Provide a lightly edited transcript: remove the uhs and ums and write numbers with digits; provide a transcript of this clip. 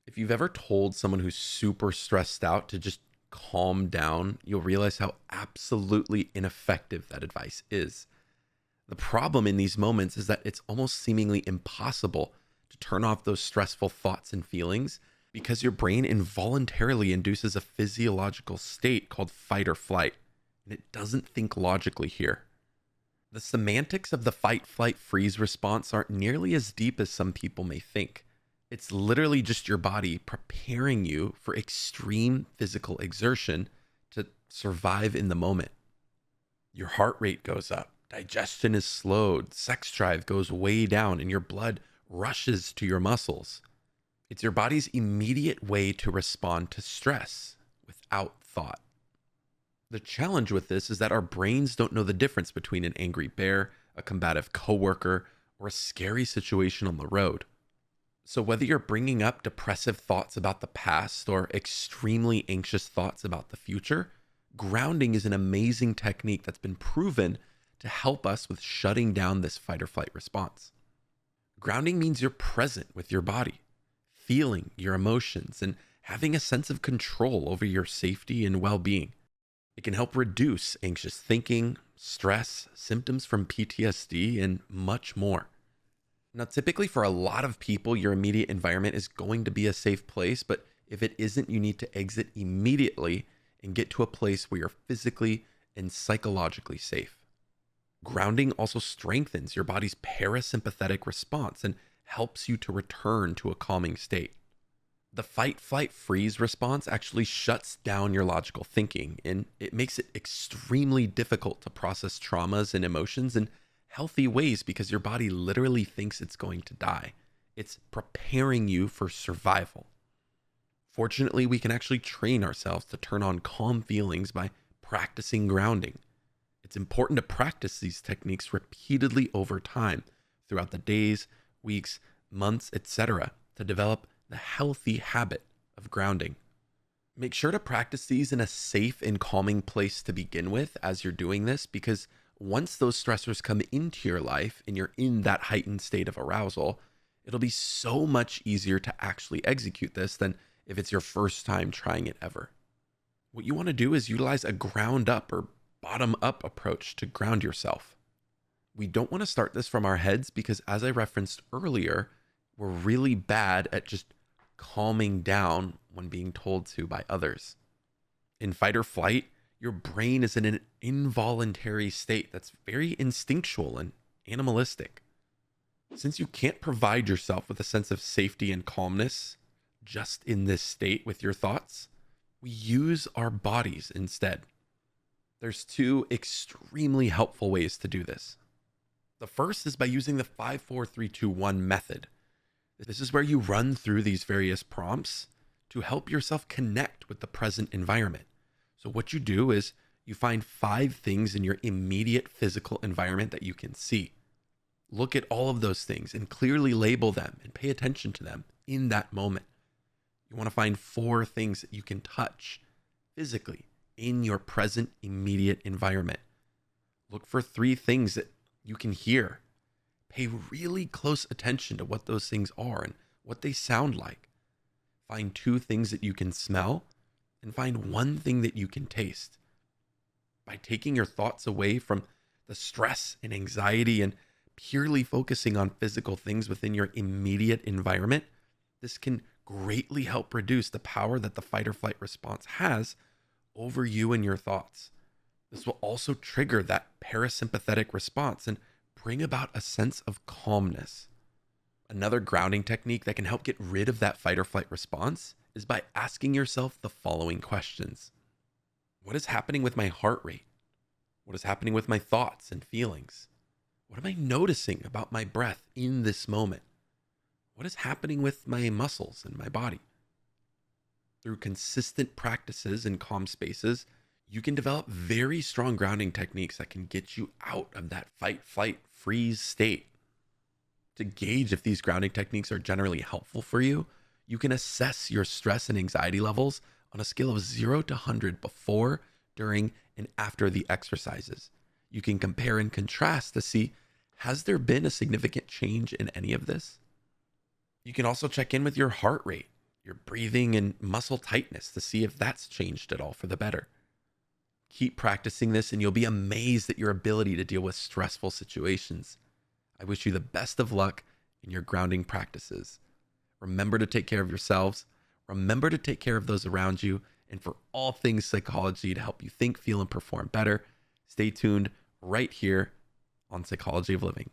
If you've ever told someone who's super stressed out to just calm down, you'll realize how absolutely ineffective that advice is. The problem in these moments is that it's almost seemingly impossible to turn off those stressful thoughts and feelings because your brain involuntarily induces a physiological state called fight or flight, and it doesn't think logically here. The semantics of the fight, flight, freeze response aren't nearly as deep as some people may think. It's literally just your body preparing you for extreme physical exertion to survive in the moment. Your heart rate goes up, digestion is slowed, sex drive goes way down, and your blood rushes to your muscles. It's your body's immediate way to respond to stress without thought. The challenge with this is that our brains don't know the difference between an angry bear, a combative coworker, or a scary situation on the road. So whether you're bringing up depressive thoughts about the past or extremely anxious thoughts about the future, grounding is an amazing technique that's been proven to help us with shutting down this fight or flight response. Grounding means you're present with your body, feeling your emotions, and having a sense of control over your safety and well-being. It can help reduce anxious thinking, stress, symptoms from PTSD, and much more. Now, typically for a lot of people, your immediate environment is going to be a safe place, but if it isn't, you need to exit immediately and get to a place where you're physically and psychologically safe. Grounding also strengthens your body's parasympathetic response and helps you to return to a calming state. The fight, flight, freeze response actually shuts down your logical thinking, and it makes it extremely difficult to process traumas and emotions in healthy ways because your body literally thinks it's going to die. It's preparing you for survival. Fortunately, we can actually train ourselves to turn on calm feelings by practicing grounding. It's important to practice these techniques repeatedly over time throughout the days, weeks, months, etc. to develop the healthy habit of grounding. Make sure to practice these in a safe and calming place to begin with as you're doing this, because once those stressors come into your life and you're in that heightened state of arousal, it'll be so much easier to actually execute this than if it's your first time trying it ever. What you want to do is utilize a ground up or bottom up approach to ground yourself. We don't want to start this from our heads because, as I referenced earlier, we're really bad at just calming down when being told to by others. In fight or flight, your brain is in an involuntary state that's very instinctual and animalistic. Since you can't provide yourself with a sense of safety and calmness just in this state with your thoughts, we use our bodies instead. There's two extremely helpful ways to do this. The first is by using the 5-4-3-2-1 method. This is where you run through these various prompts to help yourself connect with the present environment. So what you do is you find 5 things in your immediate physical environment that you can see. Look at all of those things and clearly label them and pay attention to them in that moment. You want to find 4 things that you can touch physically in your present immediate environment. Look for 3 things that you can hear. Pay really close attention to what those things are and what they sound like. Find 2 things that you can smell and find 1 thing that you can taste. By taking your thoughts away from the stress and anxiety and purely focusing on physical things within your immediate environment, this can greatly help reduce the power that the fight or flight response has over you and your thoughts. This will also trigger that parasympathetic response and bring about a sense of calmness. Another grounding technique that can help get rid of that fight or flight response is by asking yourself the following questions. What is happening with my heart rate? What is happening with my thoughts and feelings? What am I noticing about my breath in this moment? What is happening with my muscles and my body? Through consistent practices in calm spaces, you can develop very strong grounding techniques that can get you out of that fight, flight, freeze state. To gauge if these grounding techniques are generally helpful for you, you can assess your stress and anxiety levels on a scale of 0 to 100 before, during, and after the exercises. You can compare and contrast to see, has there been a significant change in any of this? You can also check in with your heart rate, your breathing and muscle tightness to see if that's changed at all for the better. Keep practicing this, and you'll be amazed at your ability to deal with stressful situations. I wish you the best of luck in your grounding practices. Remember to take care of yourselves. Remember to take care of those around you. And for all things psychology to help you think, feel, and perform better, stay tuned right here on Psychology of Living.